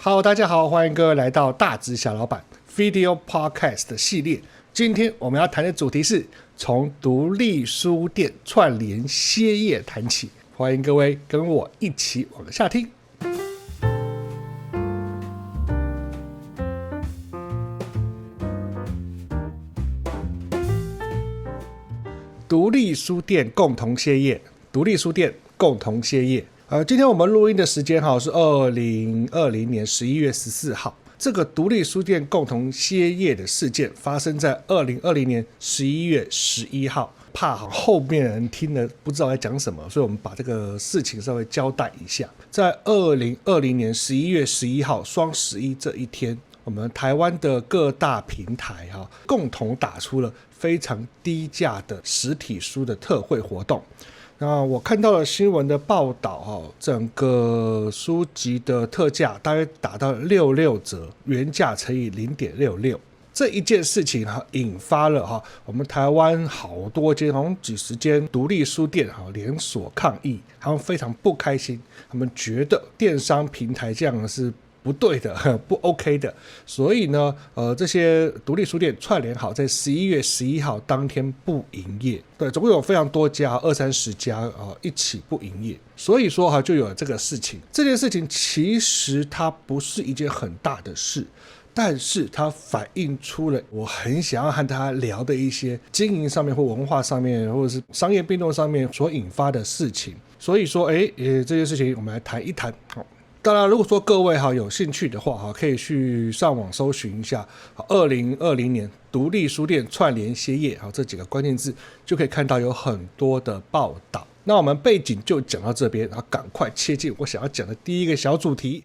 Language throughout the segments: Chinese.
Hello， 大家好，欢迎各位来到大直小老板 Video Podcast 的系列。今天我们要谈的主题是从独立书店串联歇业谈起，欢迎各位跟我一起往下听。独立书店共同歇业，独立书店共同歇业。今天我们录音的时间是2020年11月14号。这个独立书店共同歇业的事件发生在2020年11月11号。怕后面人听了不知道在讲什么，所以我们把这个事情稍微交代一下。在2020年11月11号双11这一天，我们台湾的各大平台共同打出了非常低价的实体书的特惠活动。那我看到了新闻的报道，整个书籍的特价大约打到66折，原价乘以 0.66。这一件事情引发了我们台湾好多间，好像几十间独立书店连锁抗议，他们非常不开心，他们觉得电商平台这样是不对的，不 OK 的。所以呢，这些独立书店串联好，在11月11号当天不营业。对，总共有非常多家，20-30家一起不营业。所以说就有了这个事情。这件事情其实它不是一件很大的事，但是它反映出了我很想要和他聊的一些经营上面或文化上面或者是商业变动上面所引发的事情。所以说这件事情我们来谈一谈。当然如果说各位有兴趣的话可以去上网搜寻一下2020年独立书店串联歇业这几个关键字，就可以看到有很多的报道。那我们背景就讲到这边，然后赶快切进我想要讲的第一个小主题。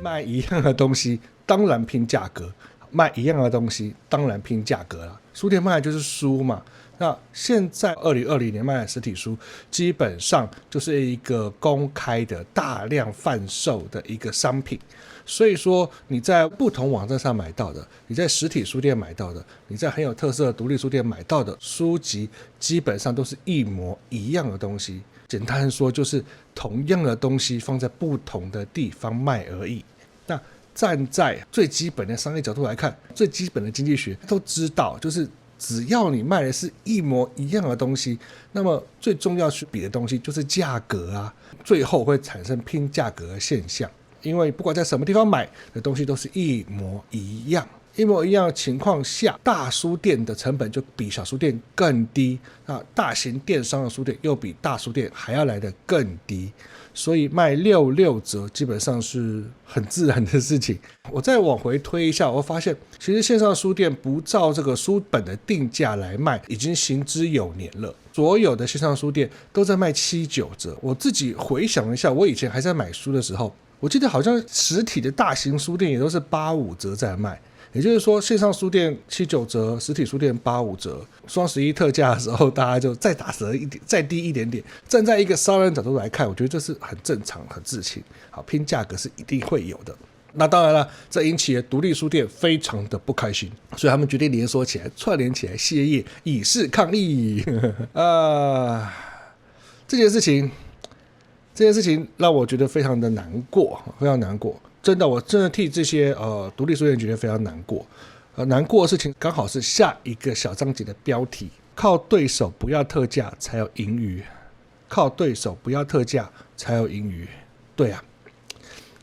卖一样的东西当然拼价格，卖一样的东西当然拼价格啦。书店卖的就是书嘛，那现在2020年卖的实体书基本上就是一个公开的大量贩售的一个商品。所以说你在不同网站上买到的，你在实体书店买到的，你在很有特色的独立书店买到的书籍，基本上都是一模一样的东西。简单说就是同样的东西放在不同的地方卖而已。那站在最基本的商业角度来看，最基本的经济学都知道，就是只要你卖的是一模一样的东西，那么最重要去比的东西就是价格啊，最后会产生拼价格的现象。因为不管在什么地方买的东西都是一模一样，一模一样的情况下，大书店的成本就比小书店更低，那大型电商的书店又比大书店还要来得更低，所以卖66折基本上是很自然的事情。我再往回推一下，我发现其实线上书店不照这个书本的定价来卖已经行之有年了，所有的线上书店都在卖7-9折。我自己回想一下，我以前还在买书的时候，我记得好像实体的大型书店也都是85折在卖，也就是说线上书店7-9折，实体书店85折。双11特价的时候大家就再打折一点，再低一点点。站在一个商人角度来看，我觉得这是很正常很自情，拼价格是一定会有的。那当然了，这引起了独立书店非常的不开心，所以他们决定连锁起来，串联起来歇业，以示抗议。这件事情让我觉得非常的难过，非常难过。真的，我真的替这些独立书店觉得非常难过。难过的事情刚好是下一个小章节的标题：靠对手不要特价才有盈余。靠对手不要特价才有盈余。对啊，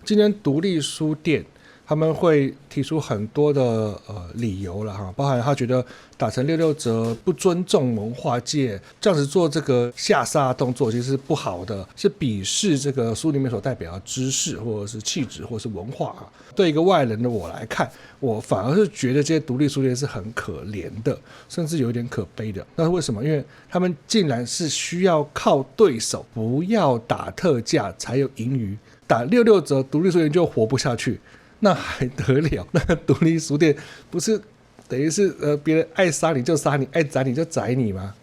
今天独立书店他们会提出很多的理由了包含他觉得打成66折不尊重文化界，这样子做这个下杀动作其实是不好的，是鄙视这个书里面所代表的知识或者是气质或者是文化对一个外人的我来看，我反而是觉得这些独立书店是很可怜的，甚至有点可悲的。那是为什么？因为他们竟然是需要靠对手不要打特价才有盈余，打66折独立书店就活不下去，那还得了？那独立书店不是等于是别人爱杀你就杀你，爱宰你就宰你吗？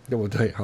对不对？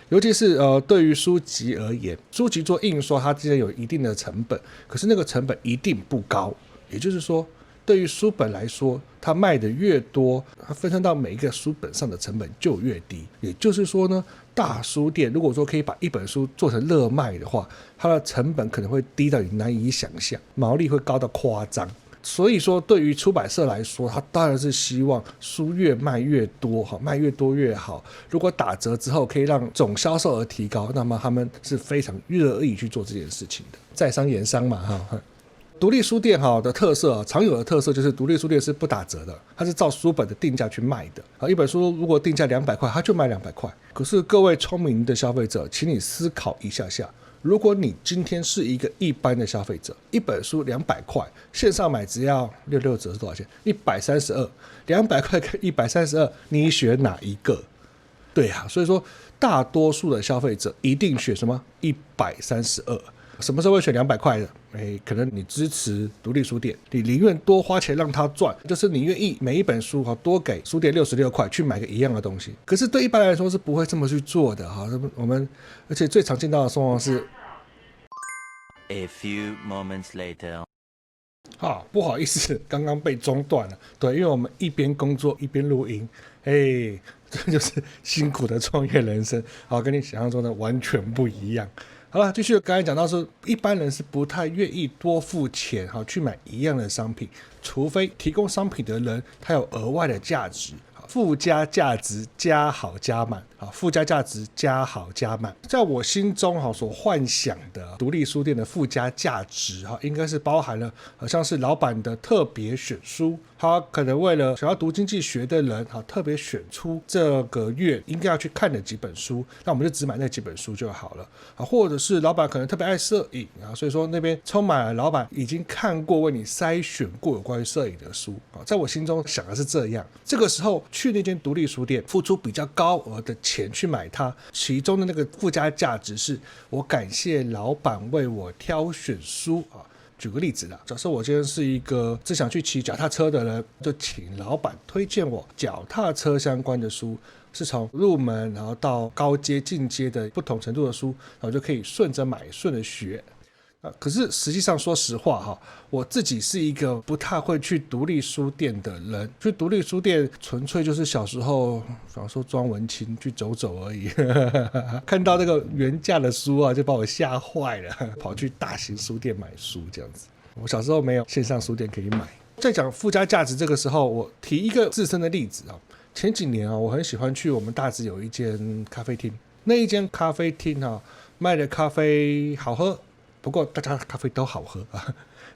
尤其是对于书籍而言，书籍做印刷它之间有一定的成本，可是那个成本一定不高。也就是说，对于书本来说，它卖的越多，它分散到每一个书本上的成本就越低。也就是说呢，大书店如果说可以把一本书做成热卖的话，它的成本可能会低到你难以想象，毛利会高到夸张。所以说对于出版社来说，他当然是希望书越卖越多，卖越多越好。如果打折之后可以让总销售额提高，那么他们是非常乐意去做这件事情的。在商言商嘛。独立书店的特色，常有的特色就是独立书店是不打折的，它是照书本的定价去卖的。一本书如果定价200块，它就卖200块。可是各位聪明的消费者，请你思考一下下，如果你今天是一个一般的消费者，一本书200块，线上买只要66折是多少钱？132，200块跟132，你选哪一个？对啊，所以说大多数的消费者一定选什么？132。什么时候会选200块的？可能你支持独立书店，你宁愿多花钱让他赚，就是你愿意每一本书多给书店66块去买个一样的东西。可是对一般来说是不会这么去做的。我们而且最常见到的状况是 A few moments later， 不好意思，刚刚被中断了。对，因为我们一边工作一边录音，这就是辛苦的创业人生。跟你想象中的完全不一样。好了，继续刚才讲到说，一般人是不太愿意多付钱去买一样的商品，除非提供商品的人他有额外的价值，附加价值加好加满，附加价值加好加满。在我心中所幻想的独立书店的附加价值应该是包含了像是老板的特别选书，他可能为了想要读经济学的人特别选出这个月应该要去看的几本书，那我们就只买那几本书就好了。或者是老板可能特别爱摄影所以说那边充满了老板已经看过为你筛选过有关于摄影的书在我心中想的是这样。这个时候去那间独立书店付出比较高额的钱去买它，其中的那个附加价值是我感谢老板为我挑选书举个例子啦，假设我今天是一个只想去骑脚踏车的人，就请老板推荐我脚踏车相关的书，是从入门然后到高阶进阶的不同程度的书，然后就可以顺着买顺着学。可是实际上说实话我自己是一个不太会去独立书店的人，去独立书店纯粹就是小时候比方说装文青去走走而已看到那个原价的书就把我吓坏了，跑去大型书店买书这样子。我小时候没有线上书店可以买。在讲附加价值这个时候，我提一个自身的例子前几年我很喜欢去我们大直有一间咖啡厅，那一间咖啡厅卖的咖啡好喝，不过大家咖啡都好喝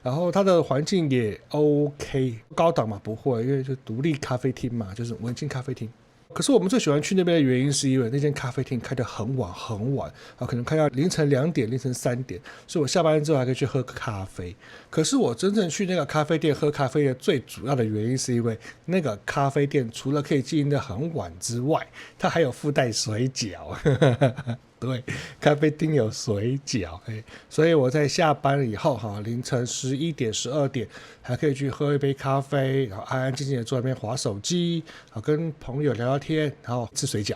然后它的环境也 OK， 高档嘛不会，因为就独立咖啡厅嘛，就是文青咖啡厅。可是我们最喜欢去那边的原因是因为那间咖啡厅开得很晚很晚可能开到凌晨2点凌晨3点，所以我下班之后还可以去喝咖啡。可是我真正去那个咖啡店喝咖啡的最主要的原因是因为那个咖啡店除了可以经营得很晚之外，它还有附带水饺对，咖啡厅有水饺所以我在下班以后凌晨11点12点还可以去喝一杯咖啡，然后安安静静的坐在那边滑手机，跟朋友聊聊天，然后吃水饺。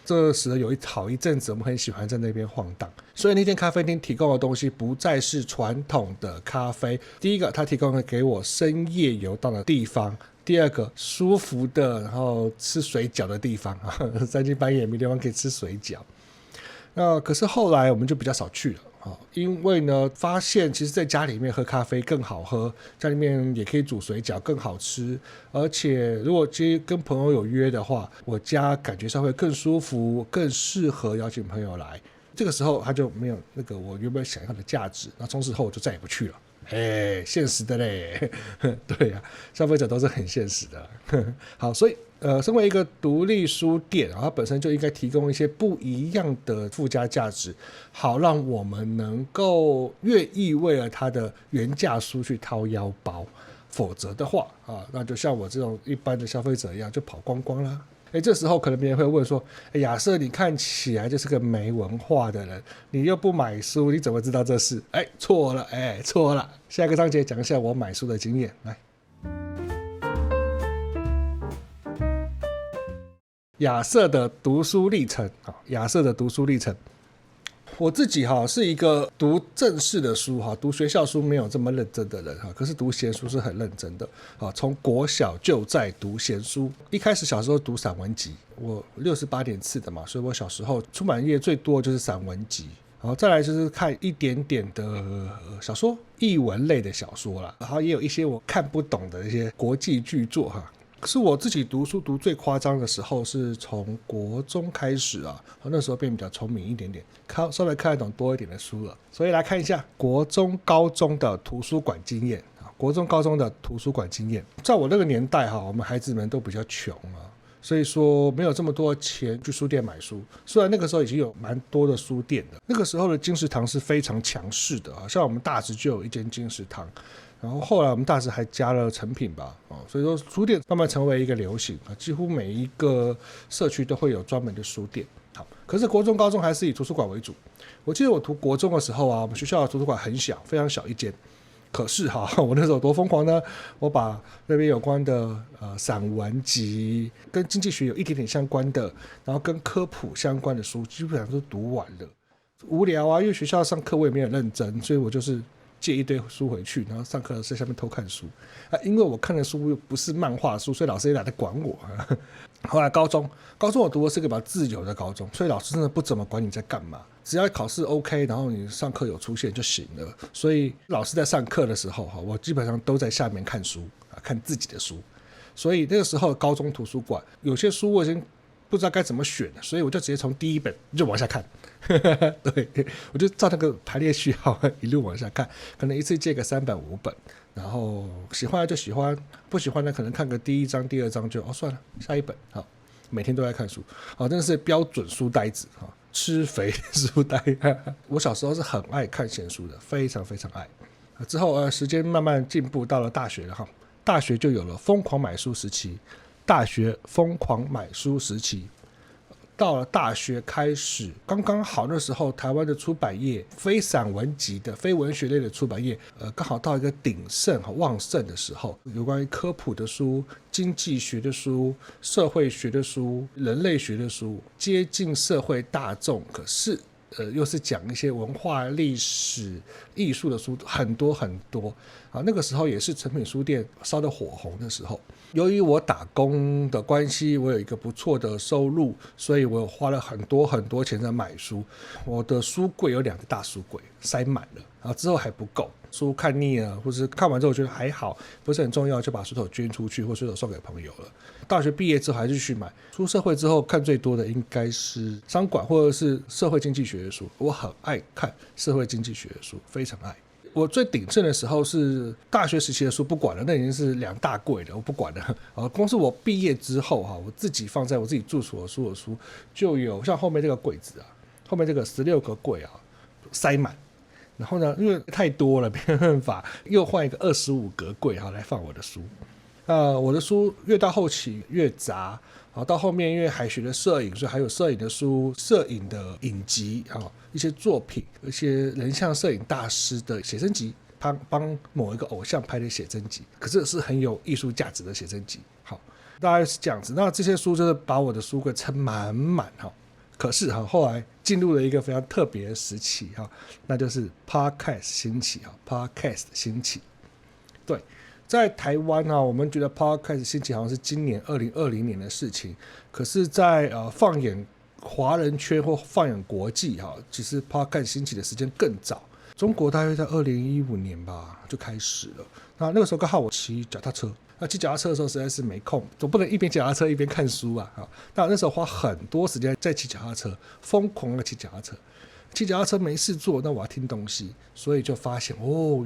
这时有好一阵子我们很喜欢在那边晃荡，所以那间咖啡厅提供的东西不再是传统的咖啡。第一个，它提供了给我深夜游荡的地方；第二个，舒服的然后吃水饺的地方3更半夜没地方可以吃水饺。可是后来我们就比较少去了因为呢发现其实在家里面喝咖啡更好喝，家里面也可以煮水饺更好吃，而且如果今天跟朋友有约的话，我家感觉上会更舒服，更适合邀请朋友来。这个时候他就没有那个我原本想要的价值，那从此后我就再也不去了。现实的嘞对啊，消费者都是很现实的好，所以身为一个独立书店它本身就应该提供一些不一样的附加价值，好让我们能够愿意为了它的原价书去掏腰包，否则的话那就像我这种一般的消费者一样就跑光光啦。这时候可能别人会问说，亚瑟你看起来就是个没文化的人，你又不买书，你怎么知道这事？错了，错了。下一个章节讲一下我买书的经验。来，亚瑟的读书历程。亚瑟的读书历程，我自己是一个读正式的书读学校书没有这么认真的人可是读闲书是很认真的从国小就在读闲书。一开始小时候读散文集，我68年次的嘛，所以我小时候出版业最多就是散文集，然后再来就是看一点点的小说，译文类的小说啦，然后也有一些我看不懂的一些国际巨作可是我自己读书读最夸张的时候是从国中开始那时候变比较聪明一点点，稍微看得懂多一点的书了。所以来看一下国中高中的图书馆经验。国中高中的图书馆经验，在我那个年代我们孩子们都比较穷所以说没有这么多钱去书店买书。虽然那个时候已经有蛮多的书店的，那个时候的金石堂是非常强势的像我们大直就有一间金石堂，然后后来我们大直还加了成品吧所以说书店慢慢成为一个流行几乎每一个社区都会有专门的书店。好，可是国中高中还是以图书馆为主。我记得我读国中的时候我们学校的图书馆很小，非常小一间。可是我那时候多疯狂呢，我把那边有关的散文集跟经济学有一点点相关的，然后跟科普相关的书基本上都读完了。无聊因为学校上课我也没有认真，所以我就是借一堆书回去，然后上课在下面偷看书因为我看的书又不是漫画书，所以老师也懒得管我后来高中我读的是个比较自由的高中，所以老师真的不怎么管你在干嘛，只要考试 OK， 然后你上课有出现就行了。所以老师在上课的时候我基本上都在下面看书看自己的书。所以那个时候高中图书馆有些书我已经不知道该怎么选了，所以我就直接从第一本就往下看对，我就照那个排列序号一路往下看，可能一次借个3本5本，然后喜欢就喜欢，不喜欢的可能看个第一章第二章就算了，下一本。好，每天都在看书真的是标准书呆子吃肥书呆我小时候是很爱看闲书的，非常非常爱。之后时间慢慢进步到了大学了大学就有了疯狂买书时期。大学疯狂买书时期，到了大学开始刚刚好，那时候台湾的出版业非散文集的非文学类的出版业刚好到一个鼎盛旺盛的时候，有关于科普的书、经济学的书、社会学的书、人类学的书，接近社会大众，可是又是讲一些文化历史艺术的书很多很多那个时候也是诚品书店烧得火红的时候。由于我打工的关系，我有一个不错的收入，所以我花了很多很多钱在买书。我的书柜有2个大书柜塞满了，然后之后还不够，书看腻了，或是看完之后觉得还好不是很重要，就把书头捐出去或书头送给朋友了。大学毕业之后还继续买，出社会之后看最多的应该是商管或者是社会经济学的书。我很爱看社会经济学的书，非常爱。我最鼎盛的时候是大学时期的书不管了，那已经是2大柜了，我不管了光是我毕业之后我自己放在我自己住所的书就有像后面这个柜子后面这个16个柜塞满。然后呢，因为太多了没办法，又换一个25格柜来放我的书。我的书越到后期越杂，到后面因为还学了摄影，所以还有摄影的书、摄影的影集一些作品，一些人像摄影大师的写真集，帮某一个偶像拍的写真集，可是是很有艺术价值的写真集。好，大概是这样子。那这些书就是把我的书柜撑满满可是后来进入了一个非常特别的时期那就是 Podcast 兴起Podcast 兴起。对，在台湾我们觉得 Podcast 兴起好像是今年2020年的事情，可是在放眼华人圈或放眼国际其实 Podcast 兴起的时间更早。中国大约在2015年吧就开始了。那个时候刚好我骑脚踏车，骑脚踏车的时候实在是没空，总不能一边脚踏车一边看书那时候花很多时间在骑脚踏车，疯狂的骑脚踏车。骑脚踏车没事做，那我要听东西，所以就发现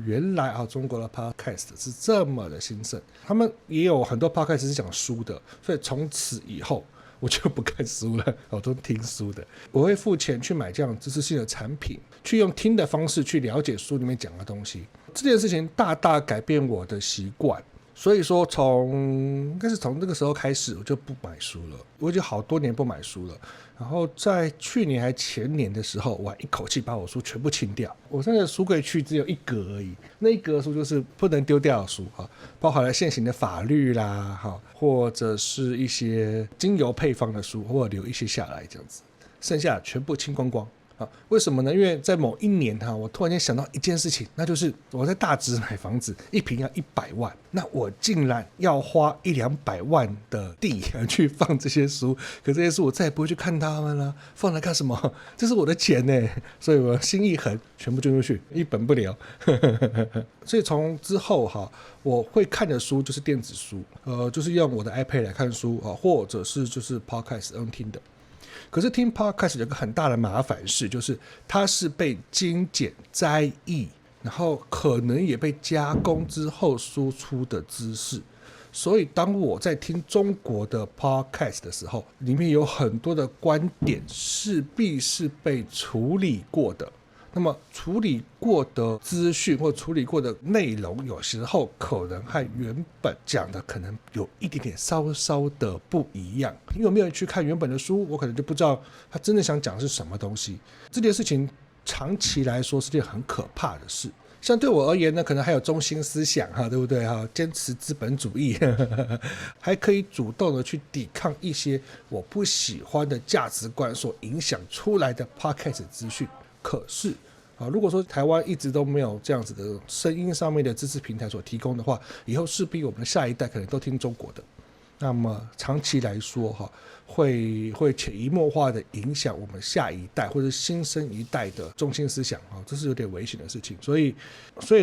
原来中国的 podcast 是这么的兴盛。他们也有很多 podcast 是讲书的，所以从此以后我就不看书了，我都听书的。我会付钱去买这样知识性的产品，去用听的方式去了解书里面讲的东西。这件事情大大改变我的习惯，所以说应该是从那个时候开始我就不买书了。我已经好多年不买书了，然后在去年还前年的时候，我还一口气把我书全部清掉。我现在的书柜区只有1格而已，那1格书就是不能丢掉的书包含了现行的法律啦或者是一些精油配方的书，或者留一些下来这样子，剩下全部清光光为什么呢？因为在某一年我突然间想到一件事情，那就是我在大直买房子，一坪要100万，那我竟然要花100-200万的地去放这些书，可这些书我再也不会去看它们了，放来干什么？这是我的钱呢，所以我心一横，全部捐出去，一本不留。所以从之后我会看的书就是电子书，就是用我的 iPad 来看书或者是就是 Podcast 用听的。可是听 Podcast 有个很大的麻烦是，就是它是被精简摘译，然后可能也被加工之后输出的知识。所以当我在听中国的 Podcast 的时候，里面有很多的观点势必是被处理过的。那么处理过的资讯或处理过的内容，有时候可能和原本讲的可能有一点点稍稍的不一样，因为我没有去看原本的书，我可能就不知道他真的想讲的是什么东西。这件事情长期来说是件很可怕的事。像对我而言呢，可能还有中心思想对不对坚持资本主义还可以主动的去抵抗一些我不喜欢的价值观所影响出来的 Podcast 资讯。可是如果说台湾一直都没有这样子的声音上面的支持平台所提供的话，以后势必我们的下一代可能都听中国的，那么长期来说会潜移默化的影响我们下一代或者新生一代的中心思想这是有点危险的事情。所以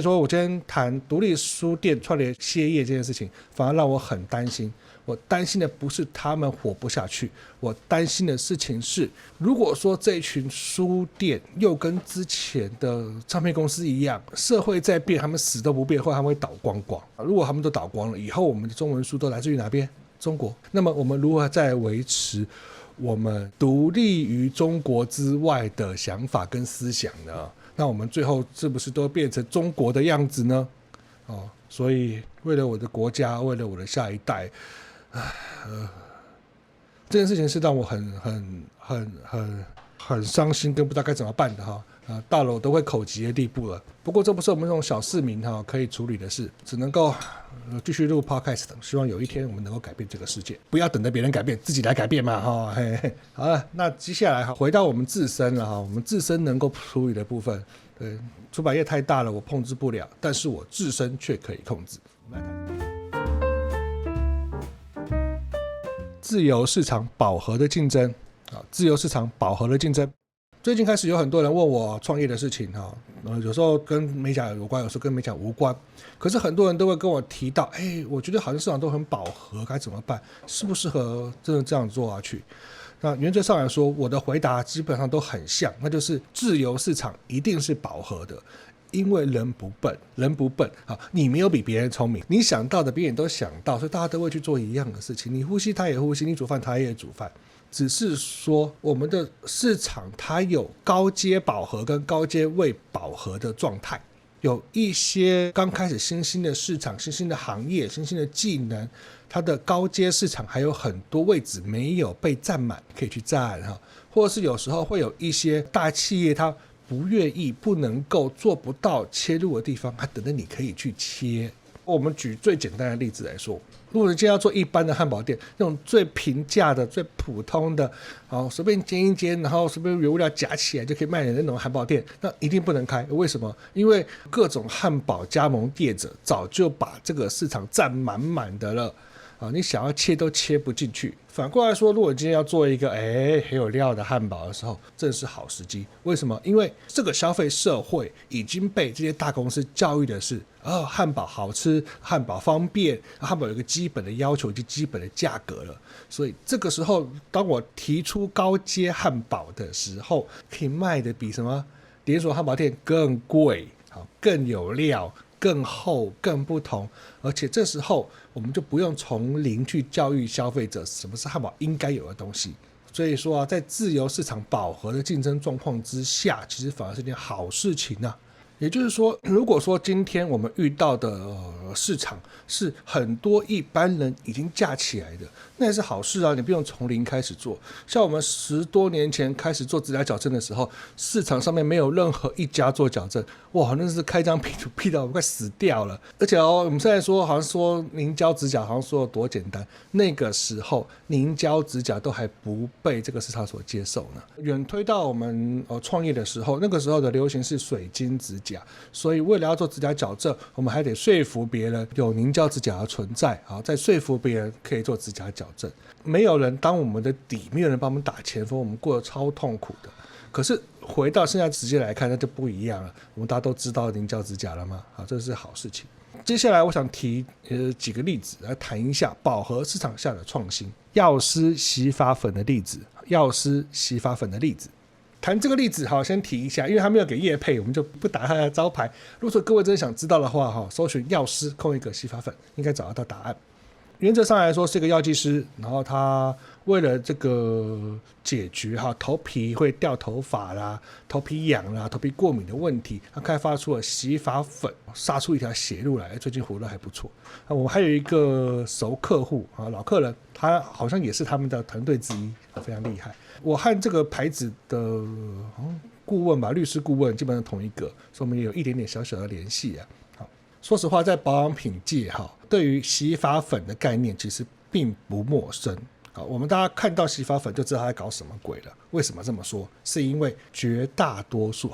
说我今天谈独立书店串联歇业这件事情，反而让我很担心。我担心的不是他们活不下去，我担心的事情是，如果说这一群书店又跟之前的唱片公司一样，社会在变，他们死都不变，或者他们会倒光光。如果他们都倒光了，以后我们的中文书都来自于哪边？中国。那么我们如何再维持我们独立于中国之外的想法跟思想呢？那我们最后是不是都变成中国的样子呢？所以为了我的国家，为了我的下一代，这件事情是让我很伤心跟不知道该怎么办的到了我都会口急的地步了。不过这不是我们这种小市民可以处理的事，只能够继续录 podcast， 希望有一天我们能够改变这个世界，不要等着别人改变，自己来改变嘛好了，那接下来回到我们自身了我们自身能够处理的部分，对，出版业太大了，我控制不了，但是我自身却可以控制。我们来看自由市场饱和的竞争自由市场饱和的竞争。最近开始有很多人问我创业的事情有时候跟美甲有关，有时候跟美甲无关，可是很多人都会跟我提到我觉得好像市场都很饱和，该怎么办？适不适合真的这样做下去？那原则上来说，我的回答基本上都很像，那就是自由市场一定是饱和的，因为人不笨你没有比别人聪明，你想到的别人都想到，所以大家都会去做一样的事情，你呼吸他也呼吸，你煮饭他也煮饭，只是说我们的市场它有高阶饱和跟高阶未饱和的状态。有一些刚开始新兴的市场、新兴的行业、新兴的技能，它的高阶市场还有很多位置没有被占满，可以去占或者是有时候会有一些大企业它不愿意、不能够、做不到切入的地方，它等着你可以去切。我们举最简单的例子来说，如果你今天要做一般的汉堡店，那种最平价的、最普通的，随便煎一煎，然后随便原物料夹起来就可以卖的那种汉堡店，那一定不能开。为什么？因为各种汉堡加盟业者早就把这个市场占满满的了。你想要切都切不进去。反过来说，如果今天要做一个很有料的汉堡的时候，正是好时机。为什么？因为这个消费社会已经被这些大公司教育的是汉堡好吃，汉堡方便，汉堡有一个基本的要求以及基本的价格了。所以这个时候，当我提出高阶汉堡的时候，可以卖的比什么连锁汉堡店更贵，更有料，更厚，更不同。而且这时候我们就不用从零去教育消费者什么是汉堡应该有的东西。所以说在自由市场饱和的竞争状况之下，其实反而是件好事情也就是说，如果说今天我们遇到的市场是很多一般人已经架起来的，那也是好事啊，你不用从零开始做。像我们10多年前开始做指甲矫正的时候，市场上面没有任何一家做矫正，哇，那是开张P2P到快死掉了。而且我们现在说好像说凝胶指甲好像说有多简单，那个时候凝胶指甲都还不被这个市场所接受呢。远推到我们创业的时候，那个时候的流行是水晶指甲，所以为了要做指甲矫正，我们还得说服别人有凝胶指甲的存在，再说服别人可以做指甲矫正。没有人当我们的底，没有人帮我们打前锋，我们过得超痛苦的。可是回到现在直接来看，那就不一样了。我们大家都知道凝胶指甲了吗？这是好事情。接下来我想提几个例子来谈一下饱和市场下的创新。药师洗发粉的例子，谈这个例子，好，先提一下，因为他没有给业配，我们就不打他的招牌。如果说各位真的想知道的话，搜寻药师空一个洗发粉，应该找得到答案。原则上来说是一个药剂师，然后他为了这个解决头皮会掉头发啦、头皮痒啦、头皮过敏的问题，他开发出了洗发粉，杀出一条血路来，最近活得还不错。我们还有一个熟客户老客人，他好像也是他们的团队之一，非常厉害。我和这个牌子的顾问吧，律师顾问基本上同一个，所以我们也有一点点小小的联系啊。说实话，在保养品界对于洗发粉的概念其实并不陌生。我们大家看到洗发粉就知道他在搞什么鬼了。为什么这么说？是因为绝大多数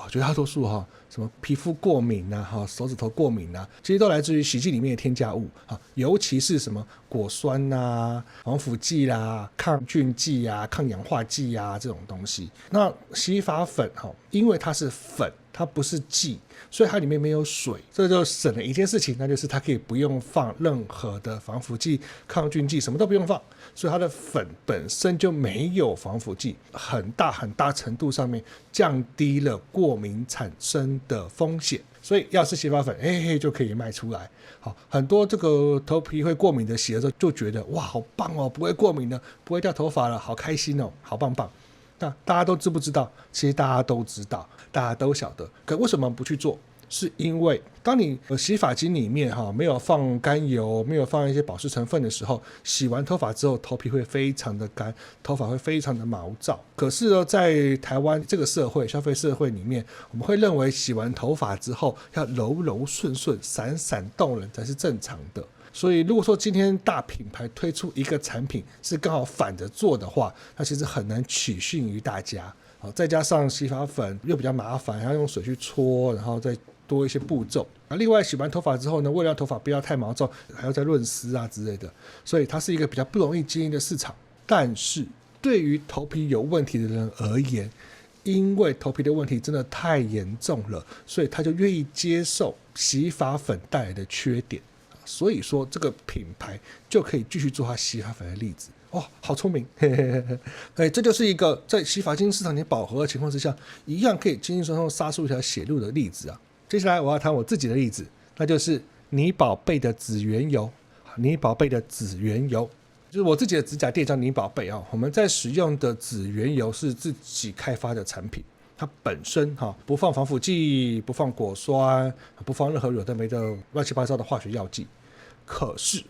什么皮肤过敏啊、手指头过敏啊，其实都来自于洗剂里面的添加物尤其是什么果酸啊、防腐剂啦、抗菌剂啊、抗氧化剂啊这种东西。那洗发粉因为它是粉，它不是剂，所以它里面没有水，这就省了一件事情，那就是它可以不用放任何的防腐剂、抗菌剂，什么都不用放，所以它的粉本身就没有防腐剂，很大程度上面降低了过敏产生的风险。所以药师洗发粉就可以卖出来。很多这个头皮会过敏的洗了之后就觉得哇好棒哦，不会过敏了，不会掉头发了，好开心哦，好棒棒。那大家都知不知道？其实大家都知道，大家都晓得，可为什么不去做？是因为当你洗发精里面没有放甘油，没有放一些保湿成分的时候，洗完头发之后头皮会非常的干，头发会非常的毛躁。可是呢，在台湾这个社会消费社会里面，我们会认为洗完头发之后要柔柔顺顺、闪闪动人才是正常的。所以如果说今天大品牌推出一个产品是刚好反着做的话，那其实很难取信于大家。再加上洗发粉又比较麻烦，还要用水去搓，然后再多一些步骤。另外洗完头发之后呢，为了让头发不要太毛躁，还要再润丝啊之类的，所以它是一个比较不容易经营的市场。但是对于头皮有问题的人而言，因为头皮的问题真的太严重了，所以他就愿意接受洗发粉带来的缺点。所以说这个品牌就可以继续做它洗发粉的例子。好聪明，这就是一个在洗发精市场饱和的情况之下，一样可以轻轻松松杀出一条血路的例子啊。接下来我要谈我自己的例子，那就是你宝贝的紫原油。就是我自己的指甲店叫你宝贝我们在使用的紫原油是自己开发的产品，它本身不放防腐剂，不放果酸，不放任何有的没的乱七八糟的化学药剂。可是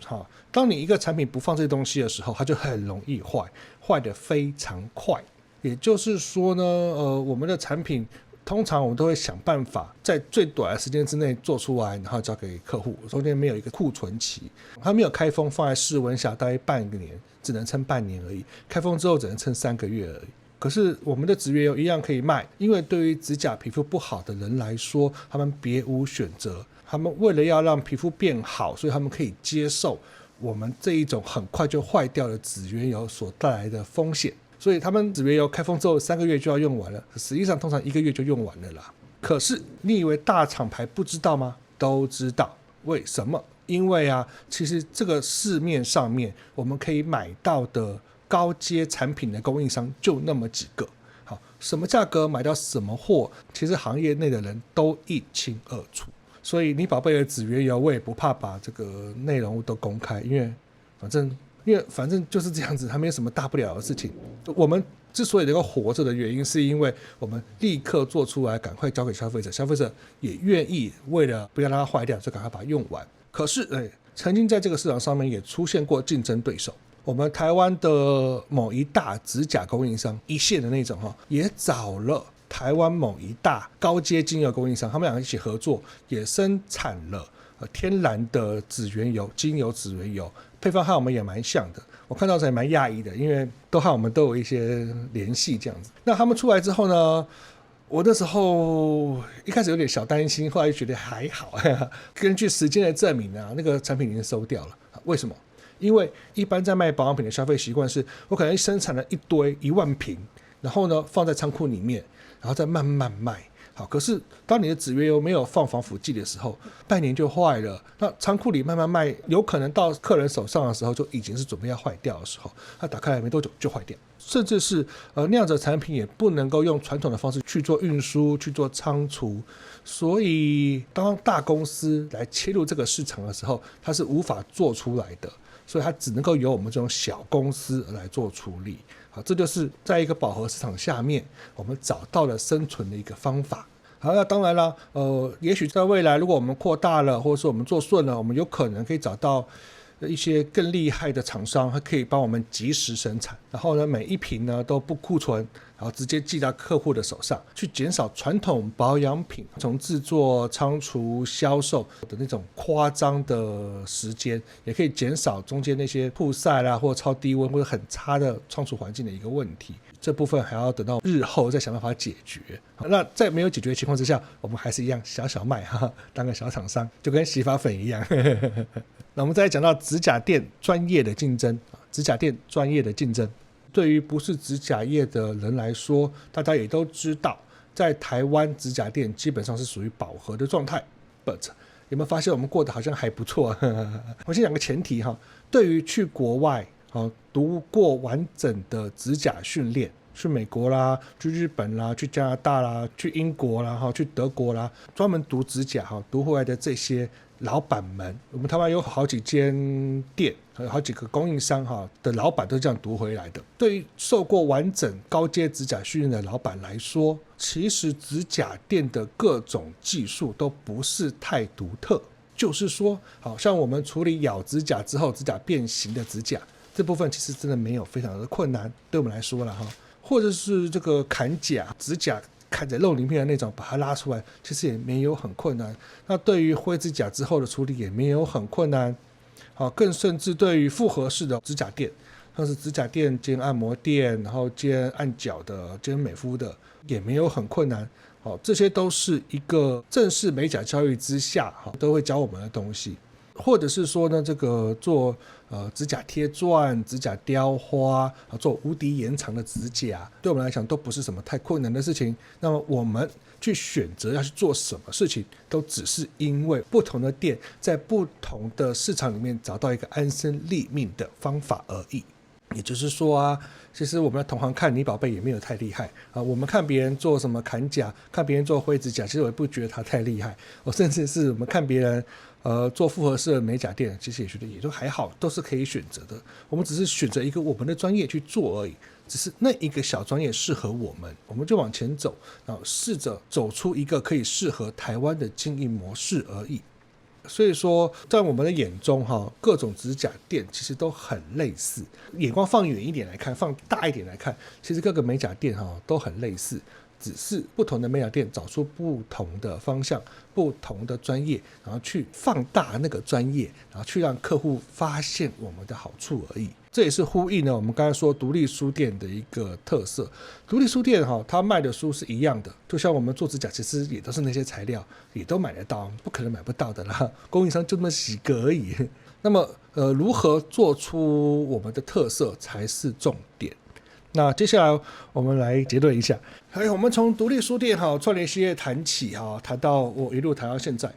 当你一个产品不放这些东西的时候，它就很容易坏得非常快。也就是说呢，我们的产品通常我们都会想办法在最短的时间之内做出来，然后交给客户，中间没有一个库存期，它没有开封放在室温下大概半个年，只能撑半年而已，开封之后只能撑3个月而已。可是我们的紫原油一样可以卖，因为对于指甲皮肤不好的人来说，他们别无选择，他们为了要让皮肤变好，所以他们可以接受我们这一种很快就坏掉的紫原油所带来的风险，所以他们紫原油开封之后3个月就要用完了，实际上通常1个月就用完了啦。可是你以为大厂牌不知道吗？都知道。为什么？因为其实这个市面上面我们可以买到的高阶产品的供应商就那么几个。好，什么价格买到什么货，其实行业内的人都一清二楚。所以你宝贝的紫原油，我也不怕把这个内容物都公开，因为反正就是这样子，它没有什么大不了的事情。我们之所以能够活着的原因，是因为我们立刻做出来，赶快交给消费者，消费者也愿意为了不要让它坏掉，就赶快把它用完。可是曾经在这个市场上面也出现过竞争对手。我们台湾的某一大指甲供应商，一线的那种也找了台湾某一大高阶精油供应商，他们两个一起合作，也生产了天然的紫原油、精油紫原油，配方和我们也蛮像的。我看到时也蛮讶异的，因为都和我们都有一些联系这样子。那他们出来之后呢，我那时候一开始有点小担心，后来觉得还好。根据时间的证明那个产品已经收掉了。为什么？因为一般在卖保养品的消费习惯是，我可能生产了一堆10000瓶，然后呢放在仓库里面，然后再慢慢卖。好，可是当你的紫原油没有放防腐剂的时候，半年就坏了。那仓库里慢慢卖，有可能到客人手上的时候就已经是准备要坏掉的时候，它打开来没多久就坏掉。甚至是那样子的产品也不能够用传统的方式去做运输、去做仓储，所以当大公司来切入这个市场的时候，它是无法做出来的。所以它只能够由我们这种小公司来做处理。好，这就是在一个饱和市场下面，我们找到了生存的一个方法。好，那当然了，也许在未来，如果我们扩大了，或者说我们做顺了，我们有可能可以找到一些更厉害的厂商，它可以帮我们及时生产，然后呢，每一瓶呢都不库存，然后直接寄到客户的手上，去减少传统保养品从制作、仓储、销售的那种夸张的时间，也可以减少中间那些曝晒啦，或者超低温或者很差的仓储环境的一个问题。这部分还要等到日后再想办法解决。那在没有解决的情况之下，我们还是一样小小卖，当个小厂商，就跟洗发粉一样。那我们再来讲到指甲店专业的竞争，指甲店专业的竞争。对于不是指甲业的人来说，大家也都知道，在台湾指甲店基本上是属于饱和的状态。But 有没有发现我们过得好像还不错？我先讲个前提对于去国外读过完整的指甲训练，去美国啦，去日本啦，去加拿大啦，去英国啦，去德国啦，专门读指甲读回来的这些老板们，我们台湾有好几间店，有好几个供应商的老板都是这样读回来的。对于受过完整高阶指甲训练的老板来说，其实指甲店的各种技术都不是太独特。就是说，好像我们处理咬指甲之后指甲变形的指甲，这部分其实真的没有非常的困难，对我们来说了或者是这个砍甲，指甲砍在肉里面的那种，把它拉出来，其实也没有很困难。那对于灰指甲之后的处理也没有很困难。更甚至对于复合式的指甲店，像是指甲店兼按摩店，然后兼按脚的，兼美肤的，也没有很困难。这些都是一个正式美甲教育之下都会教我们的东西。或者是说呢，这个做指甲贴钻、指甲雕花，做无敌延长的指甲，对我们来讲都不是什么太困难的事情。那么我们去选择要去做什么事情，都只是因为不同的店在不同的市场里面找到一个安身立命的方法而已。也就是说其实我们的同行看你宝贝也没有太厉害我们看别人做什么砍甲，看别人做灰指甲，其实我也不觉得他太厉害。甚至是我们看别人做复合式的美甲店，其实也觉得也都还好，都是可以选择的。我们只是选择一个我们的专业去做而已，只是那一个小专业适合我们，我们就往前走，然后试着走出一个可以适合台湾的经营模式而已。所以说在我们的眼中各种指甲店其实都很类似，眼光放远一点来看，放大一点来看，其实各个美甲店都很类似，只是不同的美甲店找出不同的方向、不同的专业，然后去放大那个专业，然后去让客户发现我们的好处而已。这也是呼应了我们刚才说独立书店的一个特色。独立书店它卖的书是一样的，就像我们做指甲其实也都是那些材料，也都买得到，不可能买不到的啦，供应商就那么几个而已。那么如何做出我们的特色才是重点。那接下来我们来结论一下，我们从独立书店串联系列谈起谈到我一路谈到现在。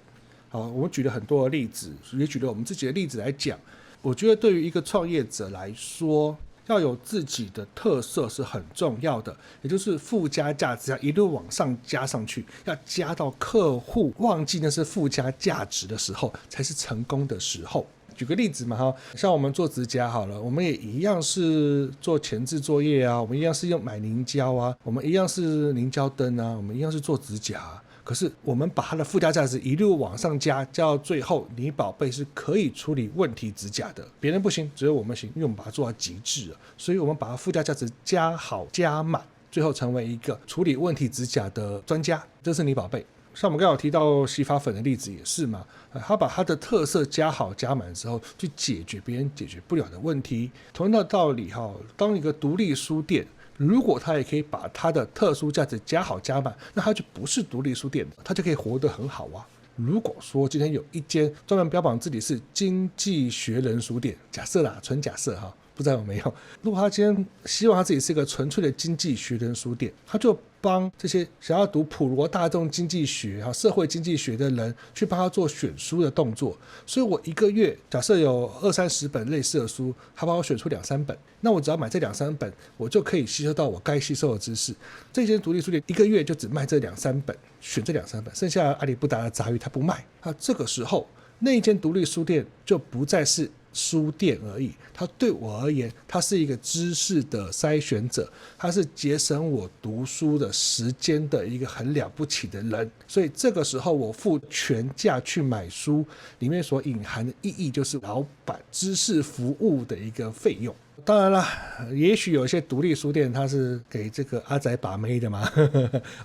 我们举了很多的例子，也举了我们自己的例子来讲。我觉得对于一个创业者来说，要有自己的特色是很重要的，也就是附加价值要一路往上加上去，要加到客户忘记那是附加价值的时候，才是成功的时候。举个例子嘛像我们做指甲好了，我们也一样是做前置作业我们一样是用买凝胶我们一样是凝胶灯我们一样是做指甲可是我们把它的附加价值一路往上加，加到最后，你宝贝是可以处理问题指甲的，别人不行，只有我们行，因为我们把它做到极致了。所以我们把它附加价值加好加满，最后成为一个处理问题指甲的专家，这是你宝贝。像我们刚刚有提到洗发粉的例子也是嘛，他把它的特色加好加满之后，去解决别人解决不了的问题。同样的道理哈，当一个独立书店，如果它也可以把它的特殊价值加好加满，那它就不是独立书店了，它就可以活得很好啊。如果说今天有一间专门标榜自己是经济学人书店，假设啦，纯假设哈，不知道有没有。如果他今天希望他自己是一个纯粹的经济学人书店，他就帮这些想要读普罗大众经济学、社会经济学的人去帮他做选书的动作。所以我一个月假设有20-30本类似的书，他帮我选出2-3本，那我只要买这2-3本，我就可以吸收到我该吸收的知识。这间独立书店一个月就只卖这2-3本，选这2-3本，剩下阿里不达的杂鱼他不卖。这个时候那一间独立书店就不再是书店而已，它对我而言，它是一个知识的筛选者，它是节省我读书的时间的一个很了不起的人。所以这个时候我付全价去买书，里面所隐含的意义就是老板知识服务的一个费用。当然啦，也许有一些独立书店它是给这个阿宅把妹的嘛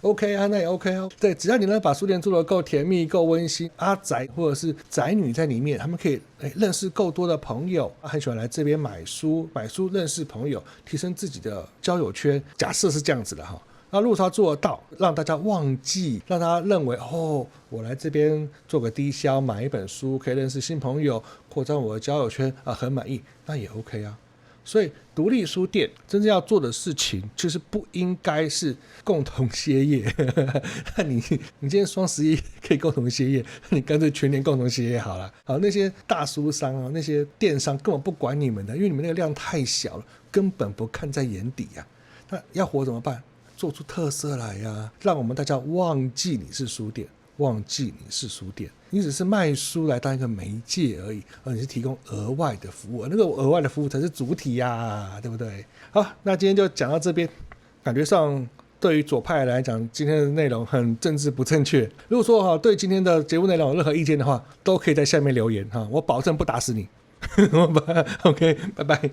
OK 啊，那也 OK 啊。对，只要你能把书店做得够甜蜜够温馨，阿宅或者是宅女在里面，他们可以认识够多的朋友，很喜欢来这边买书认识朋友，提升自己的交友圈。假设是这样子的哈，那如果他做得到，让大家忘记，让他认为我来这边做个低消，买一本书可以认识新朋友，扩张我的交友圈很满意，那也 OK 啊。所以独立书店真正要做的事情，就是不应该是共同歇业那你今天双11可以共同歇业，你干脆全年共同歇业好了。好，那些大书商那些电商根本不管你们的，因为你们那个量太小了，根本不看在眼底啊。那要活怎么办？做出特色来呀，让我们大家忘记你是书店，忘记你是书店，你只是卖书来当一个媒介而已，而你是提供额外的服务，那个额外的服务才是主体呀，对不对？好，那今天就讲到这边。感觉上对于左派来讲，今天的内容很政治不正确。如果说对今天的节目内容有任何意见的话，都可以在下面留言我保证不打死你OK， 拜拜。